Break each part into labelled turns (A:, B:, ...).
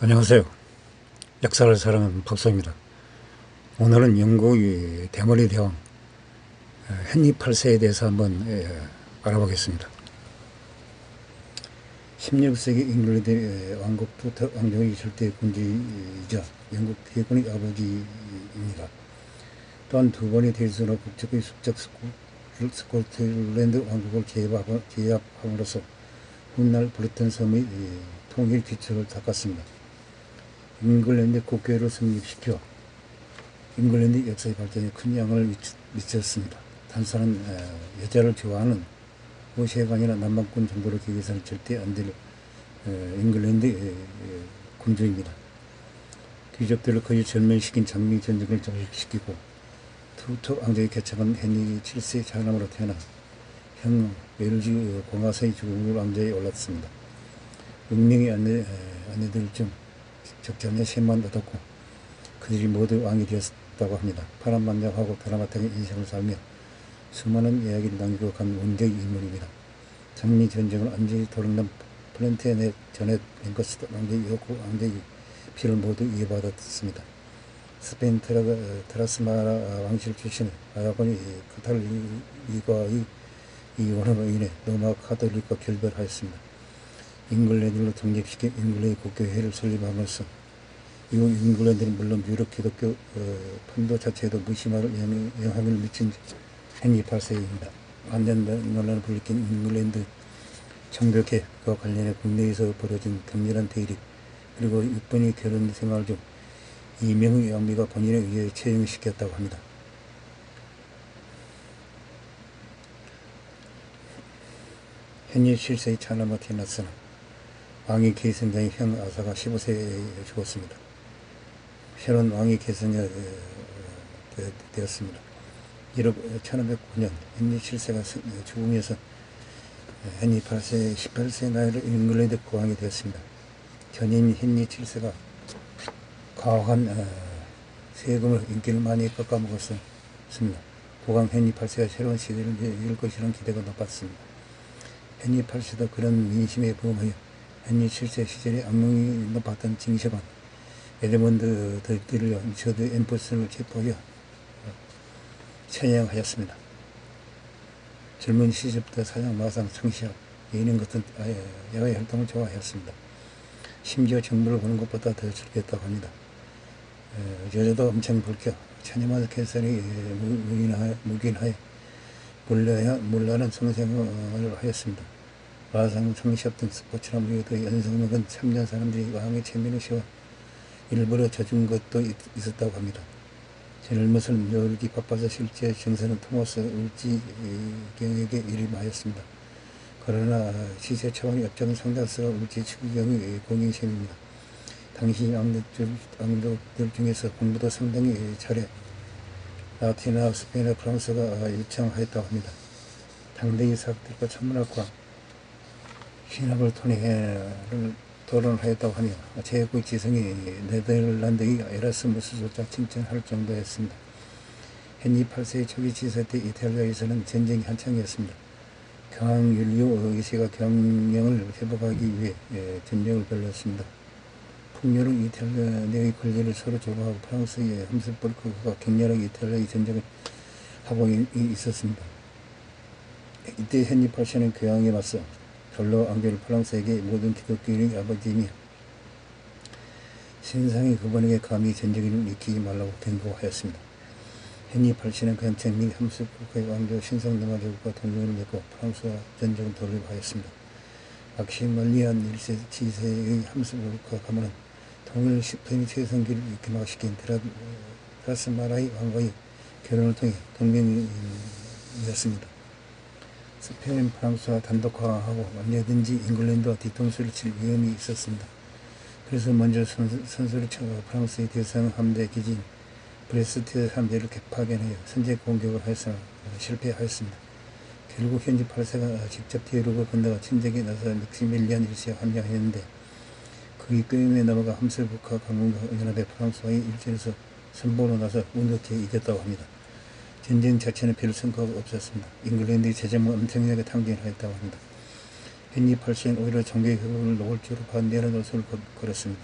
A: 안녕하세요. 역사를 사랑하는 박사입니다. 오늘은 영국의 대머리 대왕 헨리 8세에 대해서 한번 알아보겠습니다. 16세기 잉글랜드 왕국 투터 왕정의 절대 군주이자 영국 대군의 아버지입니다. 또한 두 번의 대전으로 북쪽의 숙적 스코틀랜드 왕국을 제압함으로써 훗날 브리튼 섬의 통일 기초를 닦았습니다. 잉글랜드 국교를 성립시켜 잉글랜드 역사의 발전에 큰 영향을 미쳤습니다. 단순한 여자를 좋아하는 호세관이나 남방꾼 정도로 기계해서는 절대 안 될 잉글랜드 군주입니다. 귀족들을 거의 전면시킨 장미 전쟁을 종식시키고 투터 왕조의 개척은 헨리 7세 장남으로 태어나 형 웨일즈 공화사의 죽음으로 왕좌에 올랐습니다. 운명의 아내들 중 적자녀 셋만 얻었고 그들이 모두 왕이 되었다고 합니다. 파란만장하고 드라마틱한 인생을 살며 수많은 이야기를 남기고 간 원대의 인물입니다. 장미 전쟁을 완전히 도려낸 플랜테넷 전에 랭커스터 왕제의 여고 왕제의 피를 모두 이어받았습니다. 스페인 트라스마라 왕실 출신의 아라곤이 카탈리가의 이혼으로 인해 로마 카톨릭과 결별하였습니다. 잉글랜드를 독립시켜 잉글랜드 국교회를 설립함으로써 이후 잉글랜드는 물론 유럽 기독교 판도 자체에도 무심할 영향을 미친 헨리 8세입니다. 완전 논란을 불리킨 잉글랜드 정교개혁과 관련해 국내에서 벌어진 격렬한 대립 그리고 6번의 결혼 생활 중 이명의 왕비가 본인에 의해 채용시켰다고 합니다. 헨리 7세의 차남아 태어났으나 왕위 계승자의 형 아사가 15세에 죽었습니다. 새로운 왕위 계승자 되었습니다. 1509년 헨리 7세가 죽으면서 헨리 8세 18세 나이로 잉글랜드 국왕이 되었습니다. 전임 헨리 7세가 가혹한 세금을 인기를 많이 깎아먹었습니다. 국왕 헨리 8세가 새로운 시대를 열 것이라는 기대가 높았습니다. 헨리 8세도 그런 민심에 부응하여 헨리 7세 시절에 악명이 높았던 징시관 에드먼드 더딜러 리처드 앰퍼슨을 체포하여 처형하였습니다. 젊은 시절부터 사냥, 마상, 창시합, 예능 같은 야외 활동을 좋아하였습니다. 심지어 정부를 보는 것보다 더 즐겼다고 합니다. 여자도 엄청 불켜 천연만 캐서리 묵인하에 몰라는 성생활을 하였습니다. 마상, 창시합 등 스포츠나 무예 등 연속력은 참여한 사람들이 왕의 체면을 세워 일부러 져준 것도 있었다고 합니다. 젊은을 놀기 바빠서 실제 정서는 토마스 울지경에게 이름하였습니다. 그러나 시세 차원의 업적은 상당수가 울지경의 공인셈입니다. 당시 왕족들 중에서 공부도 상당히 잘해 라틴어, 스페인어, 프랑스어가 유창하였다고 합니다. 당대의 사학들과 천문학과 신학을 통해 토론하였다고 하며 제국의 지성이 네덜란드의 에라스무스조차 칭찬할 정도였습니다. 헨리 8세의 초기 지사 때 이탈리아에서는 전쟁이 한창이었습니다. 강왕 율리오 2세가 경영을 회복하기 위해 전쟁을 벌였습니다. 풍요로운 이탈리아 내의 권리를 서로 조각하고 프랑스의 함스부르크가 격렬하게 이탈리아의 전쟁을 하고 있었습니다. 이때 헨리 8세는 교황에 맞서 샬로 왕조를 프랑스에게 모든 기독교인의 아버지이며 신상이 그분에게 감히 전쟁을 일으키지 말라고 경고하였습니다. 헨리 8세는 그냥 및 함스부르크의 왕조 신상 로마제국과 동맹을 맺고 프랑스와 전쟁을 돌입하였습니다. 막시멀리안 1세 치세의 함스부르크 가문은 통일 스페인 최성기를 기막시킨 트라스마라의 왕과의 결혼을 통해 동맹이었습니다. 스페인, 프랑스와 단독화하고 언제든지 잉글랜드와 뒤통수를 칠 위험이 있었습니다. 그래서 먼저 선수를 쳐 프랑스의 대성 함대 기지인 브레스트 함대를 파견하여 선제 공격을 해서 실패하였습니다. 결국 헨리 8세가 직접 대륙을 건너가 침략에 나서 맥시밀리안 1세에 합류하였는데 그의 꾀임에 넘어가 함스부르크 가문과 연합의 프랑스와의 일전에서 선봉으로 나서 운동기에 이겼다고 합니다. 전쟁 자체는 별 성과가 없었습니다. 잉글랜드의 재정은 엄청나게 탕진을 하였다고 합니다. 헨리 8세는 오히려 종교개혁을 노골적으로 반대하는 노선을 걸었습니다.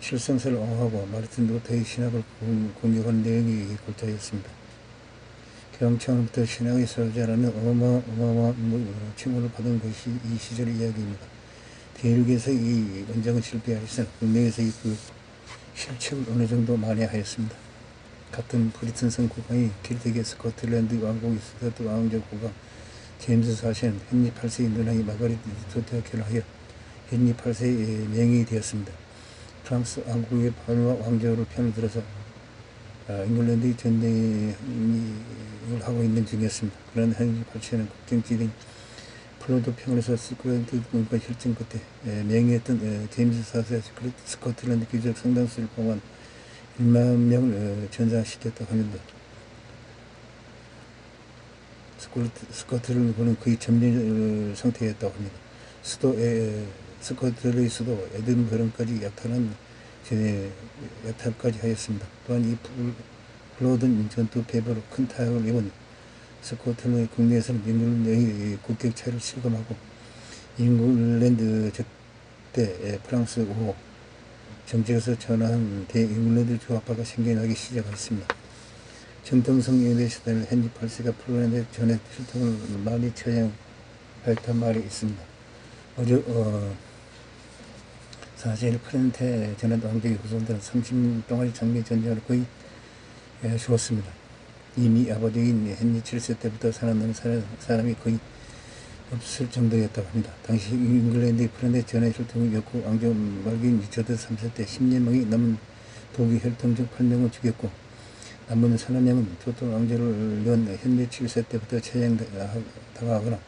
A: 실성서를 옹호하고 마르틴 루터의 신학을 공격한 내용이 골자였습니다. 교황청으로부터 신학의 소유자라는 어마어마한 칭호를 받은 것이 이 시절의 이야기입니다. 대륙에서 이 원정은 실패하였으나 국내에서 그 실책을 어느 정도 만회하였습니다. 같은 브리튼성 국왕이 켈틱의 스코틀랜드 왕국의 스튜어트 왕족국왕 제임스 4세는 헨리 8세의 누나인 마가렛 투어와 결혼하여 헨리 8세의 명이 되었습니다. 프랑스 왕국의 반와 왕조를 편을 들어서 잉글랜드의 전쟁을 하고 있는 중이었습니다. 그런 헨리 8세는 국경지대인 플로도 평에서 스코틀랜드군과 혈전 끝에 명예했던 제임스 4세 스코틀랜드 귀족 성당수를 포함한 1만 명을 전사시켰다고 합니다. 스코틀랜드군은 거의 점령 상태였다고 합니다. 스코틀의 수도 에든버러까지 약탈까지 하였습니다. 또한 이 플로든 전투 패배로 큰 타격을 입은 스코틀랜드 국내에서는 잉글랜드의 국격차를 실감하고 잉글랜드 적대 프랑스 5호 정책에서 전환한 대잉글랜드 조합파가 생겨나기 시작했습니다. 정통성 예배 시대를 헨리 8세가 폴란드 전에 실통을 많이 처형하였단 말이 있습니다. 사실 프렌테 전에 왕족의 후손들은 30년 동안의 장미 전쟁을 거의 죽었습니다. 이미 아버지인 헨리 7세 때부터 살아남은 사람이 거의 없을 정도였다고 합니다. 당시 잉글랜드의 프렌테 전에 혈통이었고 왕족 말기인 리처드 3세 때 10여 명이 넘은 독일 혈통 중 8명을 죽였고 남은 3명은 토토 왕조를 이룬 헨리 7세 때부터 처형당하거나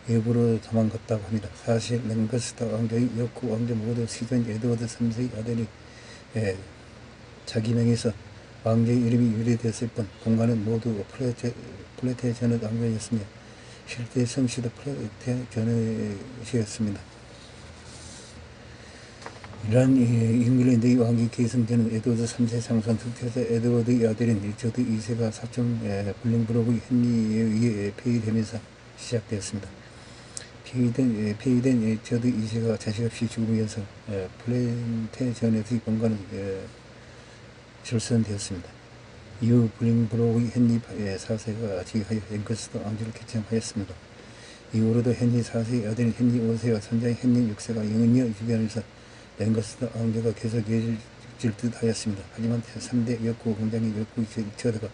A: 외부로 도망갔다고 합니다. 사실 랭커스터 왕조의 여쿠 왕조 모두 시전 에드워드 3세의 아들이 자기 명에서 왕조의 이름이 유래되었을 뿐 공간은 모두 플레테전의 왕조였으며 실제 성씨도 플레테전의시였습니다. 이러한 잉글랜드의 왕위 계승전은 에드워드 3세 장손 특태자 에드워드의 아들인 리처드 2세가 사촌 블링브록의 헨리에 의해 폐위되면서 시작되었습니다. 폐위된 리처드 2세가 자식 없이 죽으면서 플랜테전에서의 본관은 절선되었습니다. 이후 블링브록의 헨리 4세가 즉위하여 랭커스터 왕조를 개창하였습니다. 이후로도 헨리 4세의 아들인 헨리 5세와 선장인 헨리 6세가 영원히 주변에서 랭커스터 왕조가 계속 이어질 듯 하였습니다. 하지만 3대 여쿠 공장의 여쿠 리처드가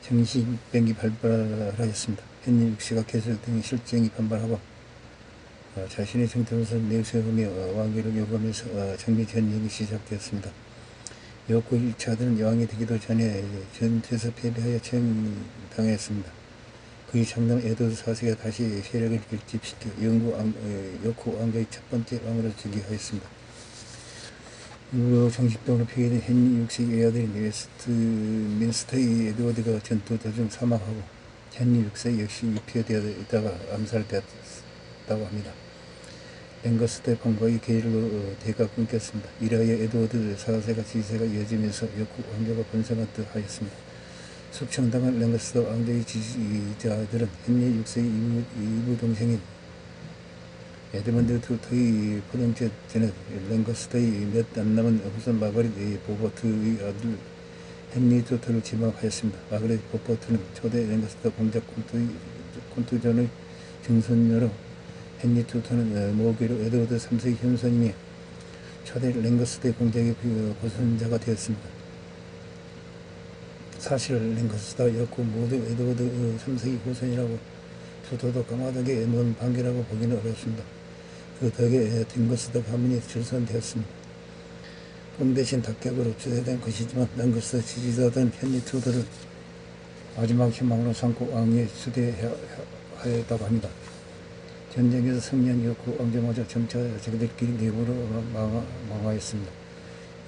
A: 정신병이 발발하였습니다. 헨리 6세가 계속된 실정이 반발하고 자신의 정통에서 내세우며 왕위를 요구하면서 장미 전쟁이 시작되었습니다. 여쿠 리처드는 왕이 되기도 전에 전투에서 패배하여 처형당했습니다. 그의 장남 에드워드 4세가 다시 세력을 결집시켜 여쿠 왕조의 첫 번째 왕으로 즉위하였습니다. 이후로 정식적으로 폐위된 헨리 6세의 외아들인 웨스트민스터의 에드워드가 전투 도중 사망하고 헨리 6세 역시 유폐되어 있다가 암살되었다고 합니다. 랭커스터의 방과의 계율로 대가 끊겼습니다. 이라하여 에드워드 4세가 지세가 이어지면서 여쿠 왕조가 번성한 듯 하였습니다. 숙청당한 랭커스터 왕조의 지지자들은 헨리 6세의 이부 동생인 에드먼드 투터의 포동체 전에 랭커스터의 몇 안 남은 후손 마가렛 보버트의 아들 헨리 투터를 지목하였습니다. 마가렛 보버트는 초대 랭커스터 공작 콘투전의 증손녀로 헨리 투터는 모계로 에드워드 3세의 현손이며 초대 랭커스터의 공작의 고손자가 되었습니다. 사실 랭커스터 여쿠 모두 에드워드 3세의 후손이라고 투터도 까마득하게 먼 반기라고 보기는 어렵습니다. 그 덕에 랭커스터 가문이 절선되었습니다. 꿈 대신 닭격으로 주대된 것이지만 랭커스터 지지자들은 헨리 투터를 마지막 희망으로 삼고 왕위에 수대하였다고 합니다. 전쟁에서 승리한 여쿠 왕조마저 점차 자기들끼리 내부로 망하였습니다.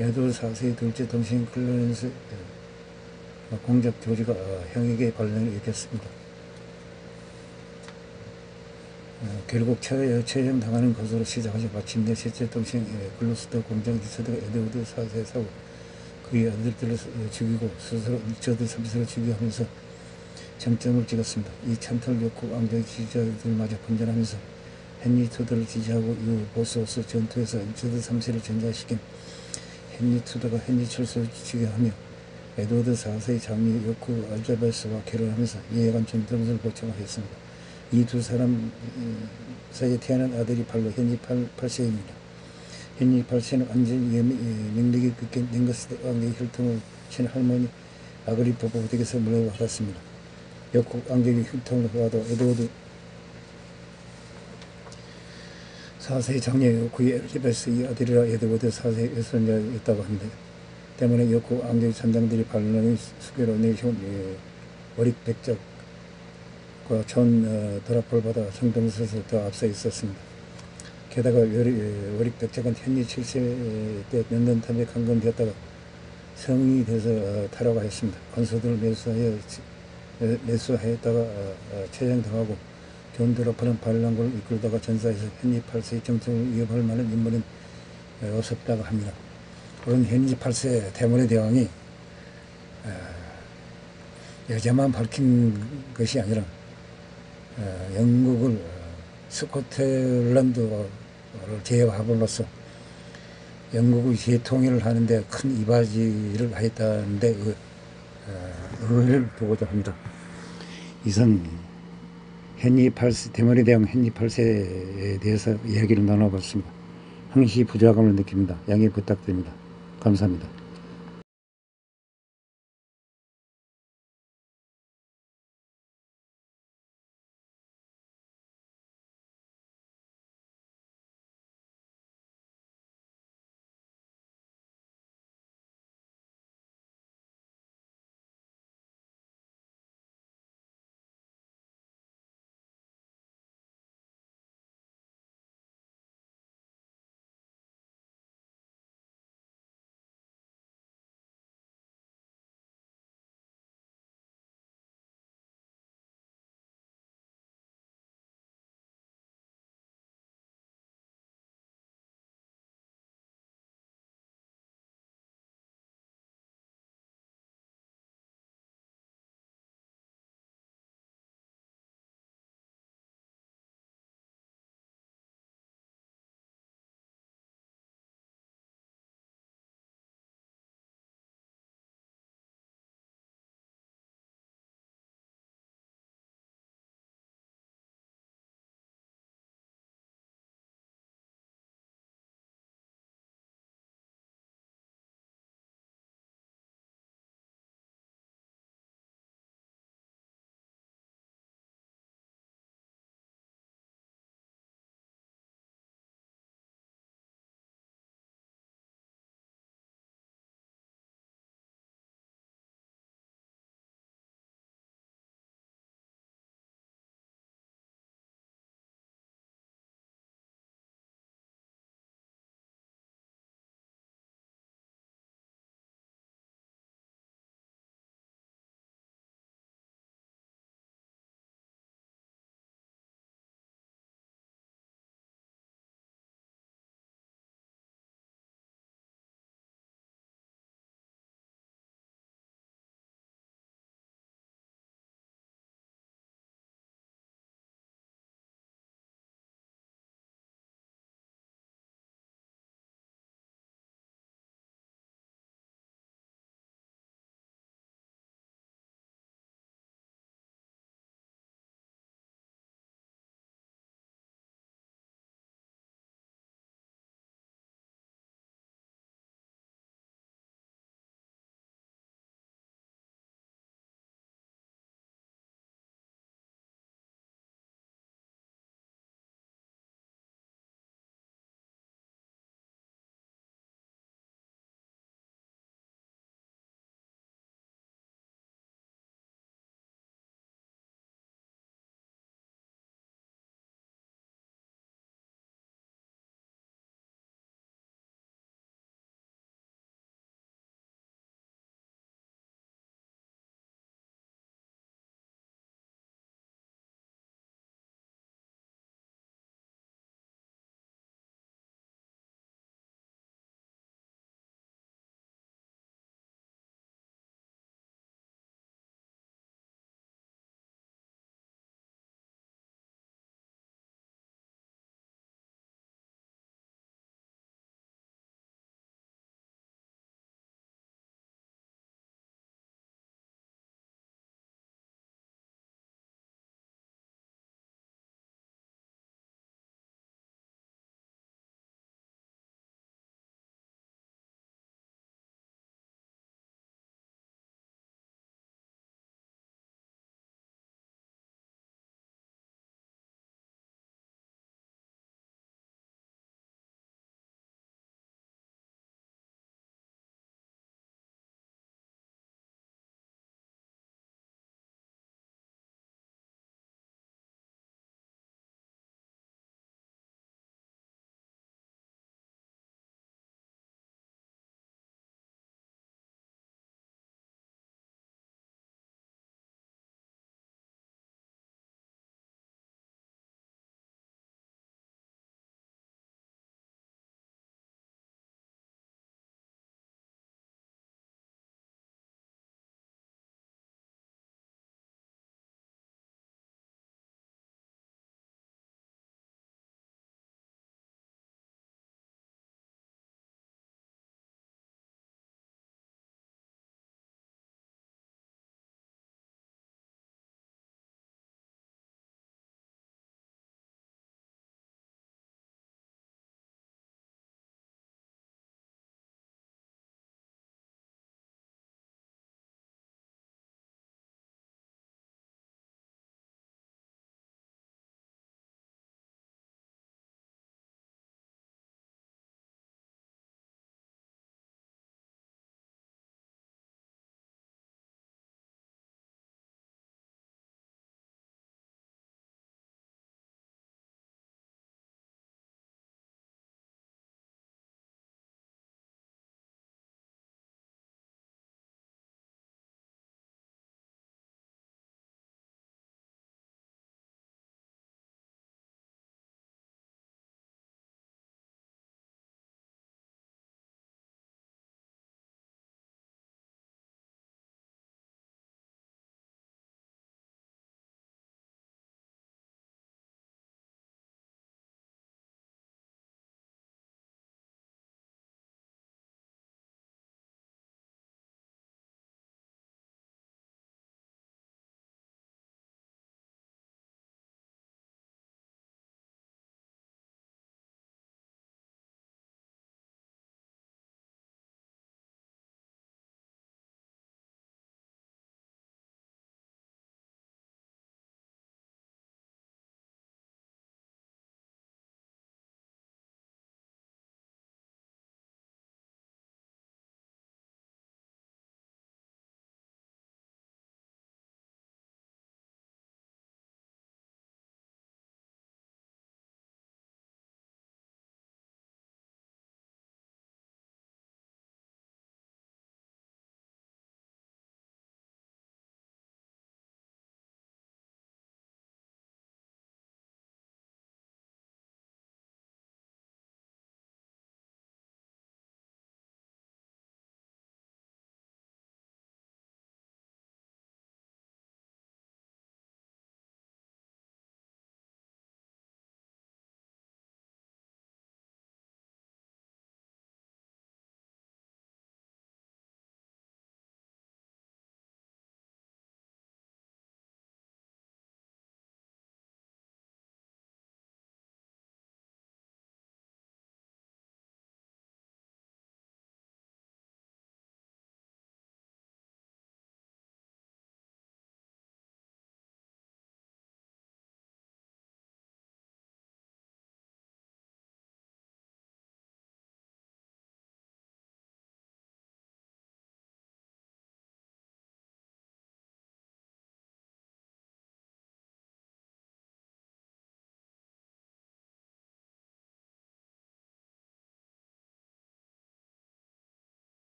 A: 에드워드 4세의 둘째 동생 클래런스 공작 조지가 형에게 반란을 일으켰습니다. 결국 처형당하는 것으로 시작하여 마침내 셋째 동생 글로스터 공장 리처드가 에드워드 4세 사후 그의 아들들을 죽이고 스스로 리처드 3세를 죽여하면서 정점을 찍었습니다. 이 찬탈 여쿠 왕조의 지지자들마저 분전하면서 헨리 투더를 지지하고 이후 보스호스 전투에서 리처드 3세를 전사시킨 헨리 투더가 헨리 칠세를 지게 하며 에드워드 4세의 장녀 요크 엘자베스와 결혼하면서 이해관 전통을 고착했습니다. 이 두 사람 사이에 태어난 아들이 바로 헨리 8세입니다. 헨리 8세는 완전히 명맥이 끊긴 랭거스 왕의 혈통을 친 할머니 아그리파 보호댁에서 물려받았습니다. 역국 왕족의 혈통을 받아 에드워드 4세의 장녀 요크의 엘리베스의 아들이라 에드워드 4세의 외손자였다고 합니다. 때문에 역국 왕족의 잔장들이 반란의 수교로 내세운 월익 백작과 존 드라폴 받아 성동서에서 더 앞서 있었습니다. 게다가 월익 백작은 헨리 7세 때 런던 탑에 감금되었다가 성인이 돼서 탈옥하였습니다. 건소들을 매수하였다가 체장당하고 존 드라폴은 반란군을 이끌다가 전사해서 헨리 8세의 정통을 위협할 만한 인물은 없었다고 합니다. 그런 헨리 8세 대문의 대왕이 여자만 밝힌 것이 아니라 영국을 스코틀랜드를 제압함으로써 영국의 재통일을 하는데 큰 이바지를 하였다는데 의의를 두고자 합니다. 이상 헨리 8세, 대문의 대왕 헨리 8세에 대해서 이야기를 나눠봤습니다. 항시 부자감을 느낍니다. 양해 부탁드립니다. 감사합니다.